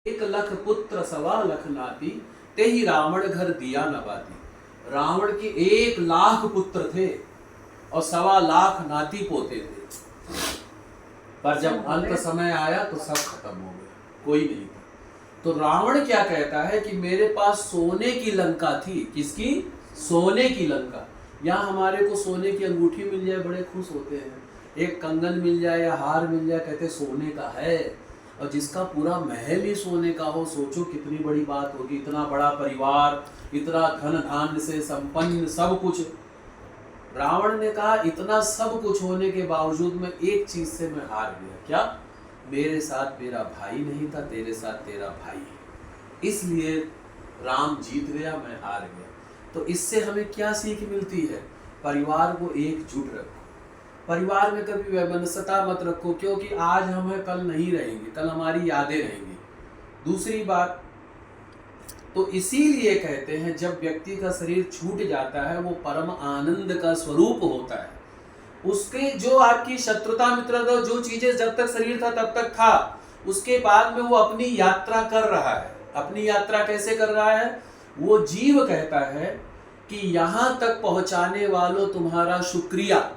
एक लख पुत्र सवा लख नाती, ते ही रावण घर दिया न बाती। रावण के 1 लाख पुत्र थे और 1.25 लाख नाती पोते थे, पर जब अंत समय आया तो सब खत्म हो गए, कोई नहीं था। तो रावण क्या कहता है कि मेरे पास सोने की लंका थी। किसकी? सोने की लंका। यहाँ हमारे को सोने की अंगूठी मिल जाए बड़े खुश होते हैं, एक कंगन मिल जाए या हार मिल जाए कहते सोने का है, और जिसका पूरा महल ही सोने का हो, सोचो कितनी बड़ी बात होगी। इतना बड़ा परिवार, इतना धन धान्य से संपन्न, सब कुछ। रावण ने कहा इतना सब कुछ होने के बावजूद में एक चीज से मैं हार गया। क्या? मेरे साथ मेरा भाई नहीं था, तेरे साथ तेरा भाई है, इसलिए राम जीत गया, मैं हार गया। तो इससे हमें क्या सीख मिलती है? परिवार को एकजुट रखो, परिवार में कभी वैमनस्यता मत रखो, क्योंकि आज हम हैं कल नहीं रहेंगे, कल हमारी यादें रहेंगी। दूसरी बात, तो इसीलिए कहते हैं जब व्यक्ति का शरीर छूट जाता है वो परम आनंद का स्वरूप होता है। उसके जो आपकी शत्रुता मित्रता, जो चीजें जब तक शरीर था तब तक था, उसके बाद में वो अपनी यात्रा कर रहा है। अपनी यात्रा कैसे कर रहा है? वो जीव कहता है कि यहां तक पहुंचाने वालों तुम्हारा शुक्रिया।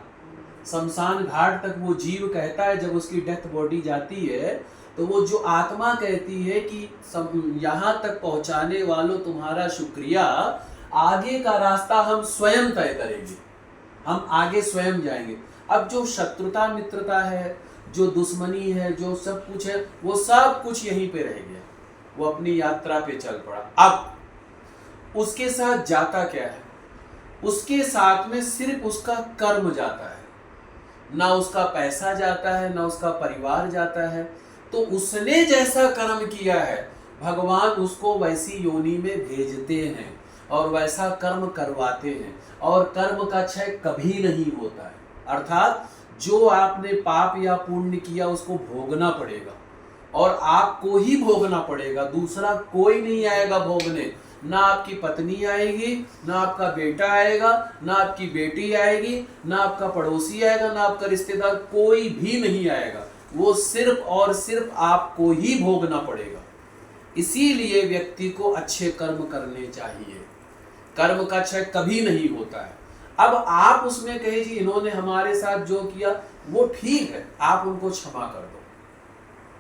शमशान घाट तक वो जीव कहता है, जब उसकी डेथ बॉडी जाती है तो वो जो आत्मा कहती है कि यहाँ तक पहुंचाने वालों तुम्हारा शुक्रिया, आगे का रास्ता हम स्वयं तय करेंगे, हम आगे स्वयं जाएंगे। अब जो शत्रुता मित्रता है, जो दुश्मनी है, जो सब कुछ है, वो सब कुछ यहीं पे रह गया, वो अपनी यात्रा पे चल पड़ा। अब उसके साथ जाता क्या है? उसके साथ में सिर्फ उसका कर्म जाता है, ना उसका पैसा जाता है, ना उसका परिवार जाता है। तो उसने जैसा कर्म किया है भगवान उसको वैसी योनि में भेजते हैं और वैसा कर्म करवाते हैं, और कर्म का क्षय कभी नहीं होता है। अर्थात जो आपने पाप या पुण्य किया उसको भोगना पड़ेगा, और आपको ही भोगना पड़ेगा, दूसरा कोई नहीं आएगा भोगने। ना आपकी पत्नी आएगी, ना आपका बेटा आएगा, ना आपकी बेटी आएगी, ना आपका पड़ोसी आएगा, ना आपका रिश्तेदार, कोई भी नहीं आएगा। वो सिर्फ और सिर्फ आपको ही भोगना पड़ेगा। इसीलिए व्यक्ति को अच्छे कर्म करने चाहिए, कर्म का क्षय कभी नहीं होता है। अब आप उसमें कहे जी इन्होंने हमारे साथ जो किया वो ठीक है, आप उनको क्षमा कर दो,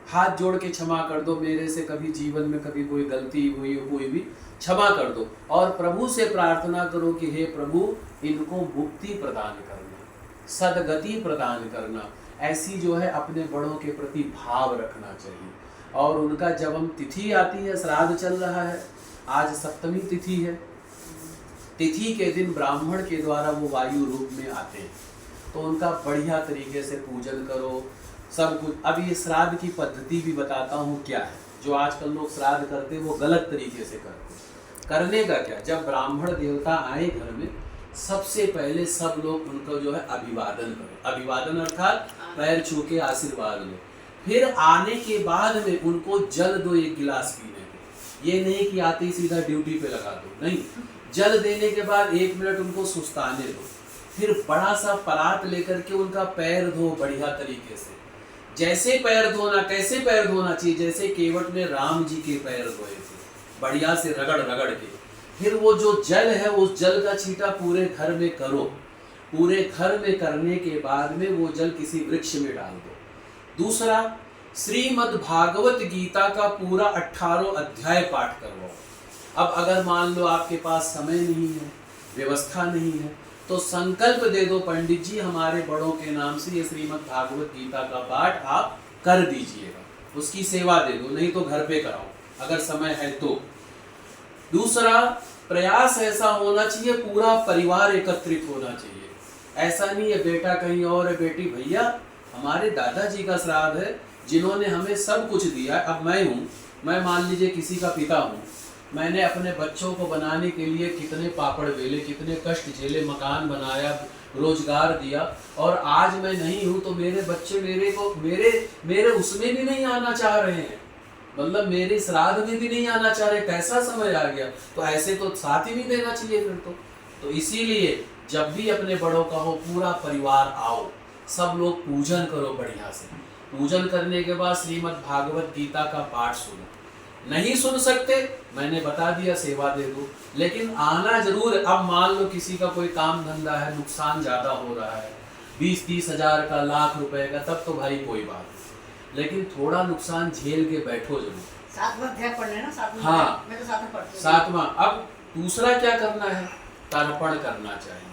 हाथ जोड़ के क्षमा कर दो, मेरे से कभी जीवन में कभी कोई गलती हुई हो, कोई भी क्षमा कर दो, और प्रभु से प्रार्थना करो कि हे प्रभु इनको मुक्ति प्रदान करना, सदगति प्रदान करना। ऐसी जो है अपने बड़ों के प्रति भाव रखना चाहिए। और उनका जब हम तिथि आती है, श्राद्ध चल रहा है, आज सप्तमी तिथि है, तिथि के दिन ब्राह्मण के द्वारा वो वायु रूप में आते हैं, तो उनका बढ़िया तरीके से पूजन करो, सब कुछ। अब ये श्राद्ध की पद्धति भी बताता हूँ क्या है। जो आजकल लोग श्राद्ध करते हैं वो गलत तरीके से करते हैं। करने का क्या, जब ब्राह्मण देवता आए घर में, सबसे पहले सब लोग उनको जो है अभिवादन करो। अभिवादन अर्थात पैर छू के आशीर्वाद लो। फिर आने के बाद में उनको जल दो 1 गिलास पीने को। ये नहीं कि आते ही सीधा ड्यूटी पे लगा दो, नहीं, जल देने के बाद 1 मिनट उनको सुस्ताने दो। फिर बड़ा सा परात लेकर के उनका पैर धो बढ़िया तरीके से। जैसे पैर धोना, कैसे पैर धोना चाहिए? जैसे केवट ने राम जी के पैर धोए थे, बढ़िया से रगड़ रगड़ के। फिर वो जो जल है उस जल का छींटा पूरे घर में करो। पूरे घर में करने के बाद में वो जल किसी वृक्ष में डाल दो। दूसरा, श्रीमद् भागवत गीता का पूरा 18 अध्याय पाठ करवाओ। अब अगर मान लो आपके पास समय नहीं है, व्यवस्था नहीं है, तो संकल्प दे दो पंडित जी हमारे बड़ों के नाम से ये श्रीमद् भागवत गीता का पाठ आप कर दीजिएगा, उसकी सेवा दे दो, नहीं तो घर पे कराओ अगर समय है तो। दूसरा, प्रयास ऐसा होना चाहिए पूरा परिवार एकत्रित होना चाहिए। ऐसा नहीं है बेटा कहीं और है, बेटी भैया हमारे दादाजी का श्राद्ध है जिन्होंने हमें सब कुछ दिया। अब मैं हूँ, मैं मान लीजिए किसी का पिता हूँ, मैंने अपने बच्चों को बनाने के लिए कितने पापड़ बेले, कितने कष्ट झेले, मकान बनाया, रोजगार दिया, और आज मैं नहीं हूँ तो मेरे बच्चे मेरे उसमें भी नहीं आना चाह रहे हैं, मतलब मेरे श्राद्ध में भी नहीं आना चाह रहे। कैसा समय आ गया? तो ऐसे तो साथ ही नहीं देना चाहिए फिर तो इसीलिए जब भी अपने बड़ों का हो पूरा परिवार आओ, सब लोग पूजन करो बढ़िया से। पूजन करने के बाद श्रीमद् भागवत गीता का पाठ सुनो, नहीं सुन सकते, मैंने बता दिया सेवा दे दो, लेकिन आना जरूर। अब मान लो किसी का कोई काम धंधा है, नुकसान ज्यादा हो रहा है, 20-30 हजार का, लाख रुपए का, तब तो भाई कोई बात नहीं, लेकिन थोड़ा नुकसान झेल के बैठो जरूर। सातवां अध्याय पढ़ लेना, सातवां। हाँ, मैं तो सातवां पढ़ती हूँ। सातवां। अब दूसरा क्या करना है, तर्पण करना चाहिए।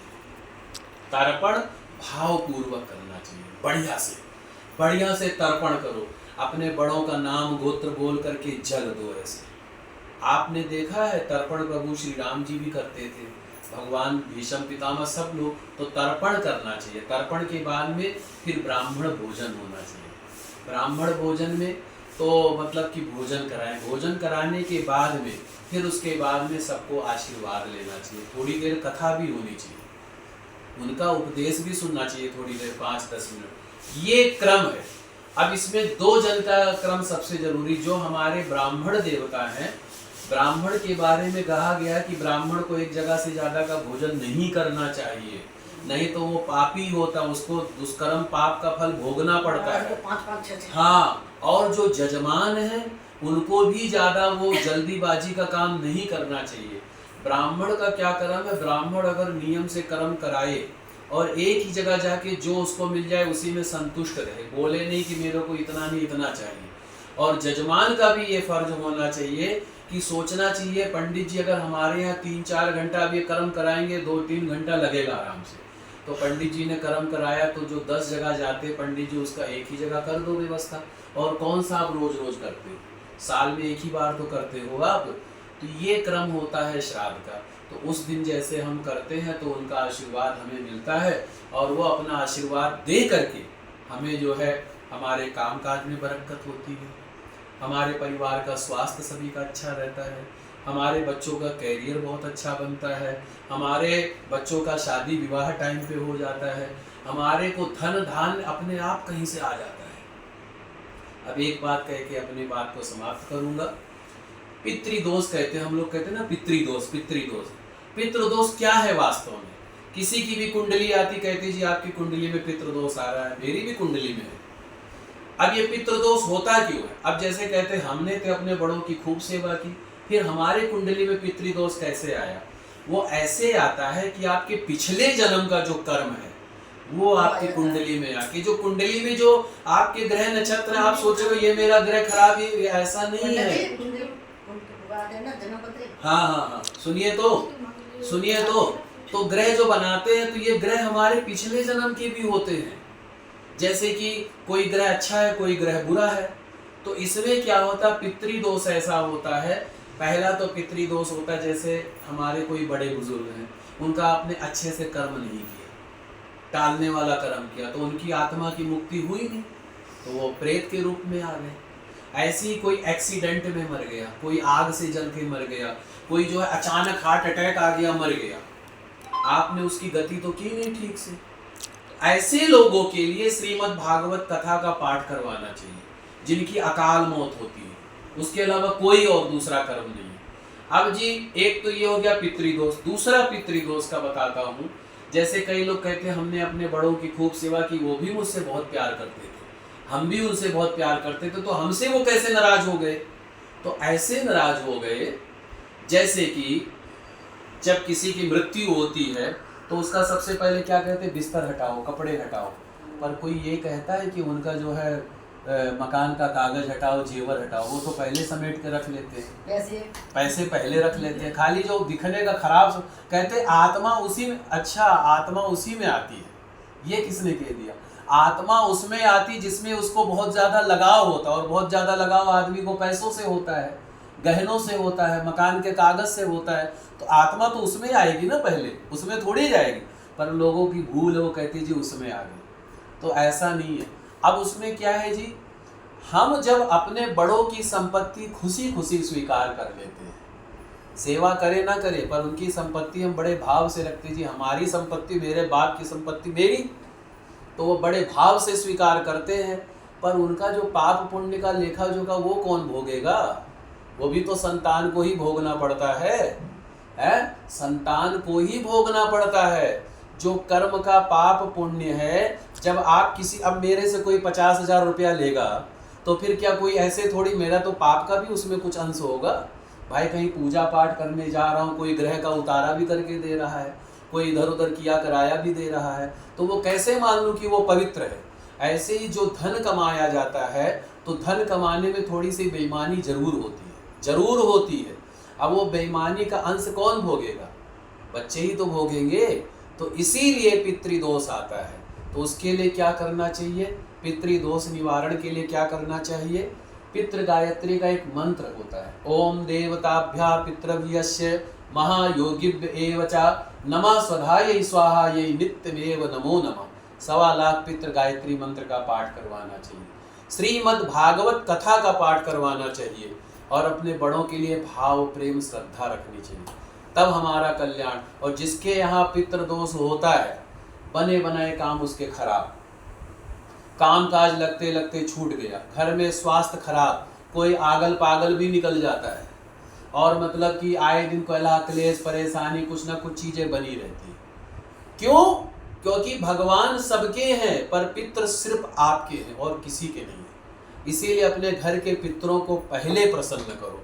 तर्पण भावपूर्वक करना चाहिए, बढ़िया से तर्पण करो। अपने बड़ों का नाम गोत्र बोल करके जल दो। ऐसे आपने देखा है, तर्पण प्रभु श्री राम जी भी करते थे, भगवान भीष्म पितामह सब लोग। तो तर्पण करना चाहिए। तर्पण के बाद में फिर ब्राह्मण भोजन होना चाहिए। ब्राह्मण भोजन में तो मतलब कि भोजन कराएं। भोजन कराने के बाद में फिर उसके बाद में सबको आशीर्वाद लेना चाहिए। थोड़ी देर कथा भी होनी चाहिए, उनका उपदेश भी सुनना चाहिए थोड़ी देर, 5-10 मिनट। ये क्रम है। अब इसमें 2 जन का क्रम सबसे जरूरी, जो हमारे ब्राह्मण देवता हैं। ब्राह्मण के बारे में कहा गया कि ब्राह्मण को एक जगह से ज्यादा का भोजन नहीं करना चाहिए, नहीं तो वो पापी होता, उसको दुष्कर्म पाप का फल भोगना पड़ता है। 5-5, 6-6। हाँ, और जो जजमान है उनको भी ज्यादा वो जल्दीबाजी का काम नहीं करना चाहिए। ब्राह्मण का क्या कर्म है, ब्राह्मण अगर नियम से कर्म कराए और एक ही जगह जाके जो उसको मिल जाए उसी में संतुष्ट रहे, बोले नहीं कि मेरे को इतना नहीं इतना चाहिए। और जजमान का भी ये फर्ज होना चाहिए कि सोचना चाहिए, पंडित जी अगर हमारे यहाँ 3-4 घंटा अब ये कर्म कराएंगे, 2-3 घंटा लगेगा आराम से। तो पंडित जी ने कर्म कराया तो जो 10 जगह जाते पंडित जी, उसका एक ही जगह कर दो व्यवस्था। और कौन सा आप रोज रोज करते हो, साल में एक ही बार तो करते हो आप। तो ये क्रम होता है श्राद्ध का। तो उस दिन जैसे हम करते हैं तो उनका आशीर्वाद हमें मिलता है, और वो अपना आशीर्वाद दे करके हमें जो है हमारे कामकाज में बरकत होती है, हमारे परिवार का स्वास्थ्य सभी का अच्छा रहता है, हमारे बच्चों का कैरियर बहुत अच्छा बनता है, हमारे बच्चों का शादी विवाह टाइम पे हो जाता है, हमारे को धन धान्य अपने आप कहीं से आ जाता है। अब एक बात कह के अपनी बात को समाप्त करूंगा। पितृदोष कहते हैं, हम लोग कहते हैं ना पितृदोष। पितृदोष क्या है वास्तव में? किसी की भी कुंडली आती, कहती जी आपकी कुंडली में पितृदोष आ रहा है, मेरी भी कुंडली में है। अब ये पितृदोष होता क्यों है? अब जैसे कहते हैं हमने तो अपने बड़ों की खूब सेवा की, फिर हमारे कुंडली में पितृदोष कैसे आया? वो ऐसे आता है कि आपके पिछले जन्म का जो कर्म है वो आपकी कुंडली में आके, जो कुंडली में जो आपके ग्रह नक्षत्र, आप सोचोगे ये मेरा ग्रह खराब है, ऐसा नहीं है। हाँ, सुनिए तो ग्रह जो बनाते हैं, तो ये ग्रह हमारे पिछले जन्म के भी होते हैं। जैसे कि कोई ग्रह अच्छा है, कोई ग्रह बुरा है। तो इसमें क्या होता है, पितृदोष ऐसा होता है। पहला तो पितृदोष होता है, जैसे हमारे कोई बड़े बुजुर्ग हैं, उनका आपने अच्छे से कर्म नहीं किया, टालने वाला कर्म किया, तो उनकी आत्मा की मुक्ति हुई नहीं, तो वो प्रेत के रूप में आ गए। ऐसे ही कोई एक्सीडेंट में मर गया, कोई आग से जल के मर गया, कोई जो है अचानक हार्ट अटैक आ गया, मर गया, आपने उसकी गति तो की नहीं ठीक से। ऐसे लोगों के लिए श्रीमद् भागवत कथा का पाठ करवाना चाहिए, जिनकी अकाल मौत होती है। उसके अलावा कोई और दूसरा कर्म नहीं है। अब जी एक तो ये हो गया पितृदोष। दूसरा पितृदोष का बताता हूँ। जैसे कई लोग कहते हैं हमने अपने बड़ों की खूब सेवा की, वो भी मुझसे बहुत प्यार करते थे, हम भी उनसे बहुत प्यार करते थे, तो हमसे वो कैसे नाराज हो गए? तो ऐसे नाराज हो गए जैसे कि जब किसी की मृत्यु होती है तो उसका सबसे पहले क्या कहते हैं, बिस्तर हटाओ, कपड़े हटाओ। पर कोई ये कहता है कि उनका जो है मकान का कागज हटाओ, जेवर हटाओ, वो तो पहले समेट के रख लेते हैं, पैसे पहले रख लेते हैं, खाली जो दिखने का खराब। कहते आत्मा उसी में, अच्छा आत्मा उसी में आती है, ये किसने कह दिया? आत्मा उसमें आती जिसमें उसको बहुत ज्यादा लगाव होता है, और बहुत ज्यादा लगाव आदमी को पैसों से होता है, गहनों से होता है, मकान के कागज से होता है। तो आत्मा तो उसमें आएगी ना, पहले उसमें थोड़ी जाएगी। पर लोगों की भूल है, वो कहती जी उसमें आ गई। तो ऐसा नहीं है। अब उसमें क्या है जी, हम जब अपने बड़ों की संपत्ति खुशी खुशी स्वीकार कर लेते हैं, सेवा करे ना करे, पर उनकी संपत्ति हम बड़े भाव से रखते, जी हमारी संपत्ति, मेरे बाप की संपत्ति मेरी, तो वो बड़े भाव से स्वीकार करते हैं। पर उनका जो पाप पुण्य का लेखा जोखा वो कौन भोगेगा? वो भी तो संतान को ही भोगना पड़ता है, संतान को ही भोगना पड़ता है। जो कर्म का पाप पुण्य है, जब आप किसी, अब मेरे से कोई 50,000 रुपया लेगा तो फिर क्या कोई ऐसे थोड़ी, मेरा तो पाप का भी उसमें कुछ अंश होगा भाई। कहीं पूजा पाठ करने जा रहा हूँ, कोई ग्रह का उतारा भी करके दे रहा है, कोई इधर उधर किया कराया भी दे रहा है, तो वो कैसे मान लूँ कि वो पवित्र है। ऐसे ही जो धन कमाया जाता है, तो धन कमाने में थोड़ी सी बेईमानी जरूर होती है, जरूर होती है। अब वो बेईमानी का अंश कौन भोगेगा? बच्चे ही तो भोगेंगे। तो इसीलिए पितृदोष आता है। तो उसके लिए क्या करना चाहिए? पितृदोष निवारण के लिए क्या करना चाहिए? पितृ गायत्री का एक मंत्र होता है, ओम देवताभ्या पितृभ्यस्य महायोगिभ्य एव च नमः स्वधायै स्वाहायै नित्यमेव नमो नमः। 1.25 लाख पितृ गायत्री मंत्र का पाठ करवाना चाहिए। श्रीमद् भागवत कथा का पाठ करवाना चाहिए और अपने बड़ों के लिए भाव प्रेम श्रद्धा रखनी चाहिए, तब हमारा कल्याण। और जिसके यहाँ पितृदोष होता है, बने बनाए काम उसके खराब, काम काज लगते लगते छूट गया, घर में स्वास्थ्य खराब, कोई आगल पागल भी निकल जाता है, और मतलब कि आए दिन कलह क्लेश परेशानी कुछ ना कुछ चीजें बनी रहती है। क्यों? क्योंकि भगवान सबके हैं, पर पितृ सिर्फ आपके हैं और किसी के नहीं है। इसीलिए अपने घर के पितरों को पहले प्रसन्न करो,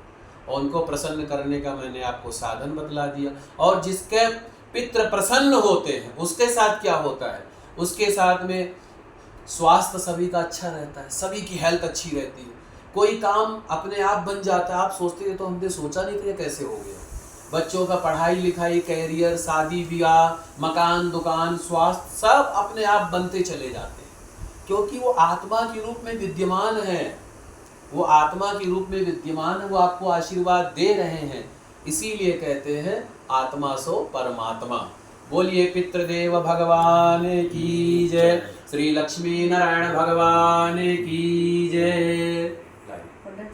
और उनको प्रसन्न करने का मैंने आपको साधन बतला दिया। और जिसके पितृ प्रसन्न होते हैं उसके साथ क्या होता है? उसके साथ में स्वास्थ्य सभी का अच्छा रहता है, सभी की हेल्थ अच्छी रहती है, कोई काम अपने आप बन जाता है। आप सोचते थे तो हमने सोचा नहीं था कैसे हो गया। बच्चों का पढ़ाई लिखाई, कैरियर, शादी ब्याह, मकान दुकान, स्वास्थ्य सब अपने आप बनते चले जाते हैं, क्योंकि वो आत्मा के रूप में विद्यमान है। वो आत्मा के रूप में विद्यमान है, वो आपको आशीर्वाद दे रहे हैं। इसीलिए कहते हैं आत्मा सो परमात्मा। बोलिए पितृदेव भगवान की जय, श्री लक्ष्मी नारायण भगवान की जय।